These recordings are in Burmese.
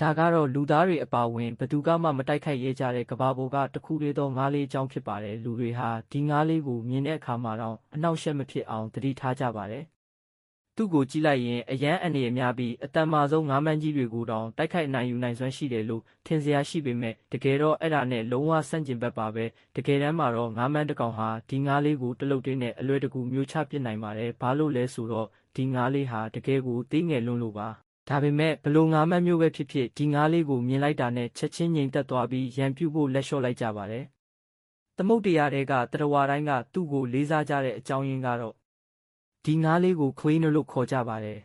ဒါကတော့လူသားတွေအပါအဝင်ဘယ်သူကမှမတိုက်ခိုက်ရဲကြတဲ့ကမ္ဘာပေါ်ကတခုတည်းသောငါးလေးအကြောင်းဖြစ်ပါတယ်လူတွေဟာဒီငါးလေးကိုမြင်တဲ့အခါမှာတော့အနှောက်အယှက်မဖြစ်အောင်သတိထားကြပါတယ်သူ့ကိုကြည့်လိုက်ရင်အရန်အန္တရာယ်များပြီးအတန်မာဆုံးငါးမန်းကြီးတွေကိုတောင်တိုက်ခိုက်နိုင်ယူနိုင်စွမ်းရှိတယ်လို့ထင်စရာရှိပေမဲ့တကယ်တော့အဲ့ဒါနဲ့လုံးဝဆန့်ကျင်ဘက်ပါပဲတကယ်တမ်းမှာတော့ငါးမန်းတစ်ကောင်ဟာဒီငါးလေးကိုတလုတ်တင်းနဲ့အလွယ်တကူမျိုးချပစ်နိုင်ပါတယ်ဘာလို့လဲဆိုတော့ဒီငါးလေးဟာတကယ်ကိုသေးငယ်လွန်းလို့ပါဒါပေမဲ့ဘလို့ငါးမန်းမျိုးပဲဖြစ်ဖြစ်ဒီငါးလေးကိုမြင်လိုက်တာနဲ့ချက်ချင်းငြိမ်သက်သွားပြီးရန်ပြုတ်ဖို့လက်လျှော့လိုက်ကြပါတယ်သမုတ်တရားတွေကတရဝါတိုင်းကသူ့ကိုလေးစားကြတဲ့အကြောင်းရင်းကတော့ဒီငါးလေးကိုခွေးနှလို့ခေါ်ကြပါတယ်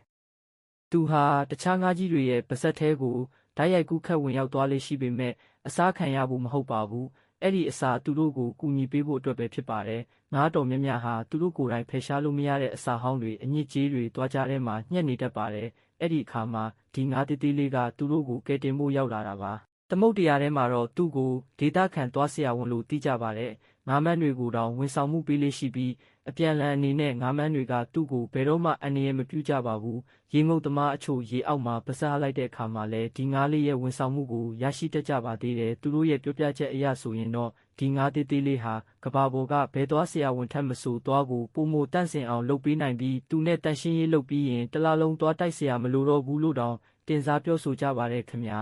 သူဟာတခြားငါးကြီးတွေရဲ့ပါးစပ်ထဲကိုဓာတ်ရိုက်ကူးခတ်ဝင်ရောက်သွားလေရှိပေမဲ့အစားခံရဖို့မဟုတ်ပါဘူးအဲ့ဒီအစာသူတို့ကိုကူညီပေးဖို့အတွက်ပဲဖြစ်ပါတယ်ငါးတော်မြတ်မြတ်ဟာသူတို့ကိုယ်တိုင်ဖယ်ရှားလို့မရတဲ့အစာဟောင်းတွေအညစ်အကြေးတွေတွားကြထဲမှာညှက်နေတတ်ပါတယ်အဲ့ဒီအခါမှာဒီငါးသေးသေးလေးကသူတို့ကိုကယ်တင်ဖို့ရောက်လာတာပါသမုတ်တရားထဲမှာတော့သူ့ကိုဒေတာခန့်သွားဆရာဝန်လို့သိကြပါတယ်ငါးမန်းတွေကိုတောင်ဝန်ဆောင်မှုပေးလေးရှိပြီးအပြန်အလှန်အနေနဲ့ငါးမန်းတွေကသူ့ကိုဘယ်တော့မှအန္တရာယ်မပြုကြပါဘူးရေငုပ်သမားအချို့ရေအောက်မှာပစားလိုက်တဲ့အခါမှာလည်းဒီငါးလေးရဲ့ဝန်ဆောင်မှုကိုရရှိတတ်ကြပါသေးတယ်သူတို့ရဲ့ပြောပြချက်အရဆိုရင်တော့ဒီငါးသေးသေးလေးဟာကဘာပေါ်ကဘယ်သွားဆရာဝန်ထက်မဆိုသွားကိုပုံမတန့်စင်အောင်လုပ်ပေးနိုင်ပြီးသူနဲ့တန့်ရှင်းရေးလုပ်ပြီးရင်တလားလုံးသွားတိုက်ဆရာမလိုတော့ဘူးလို့တောင်တင်စားပြောဆိုကြပါတယ်ခင်ဗျာ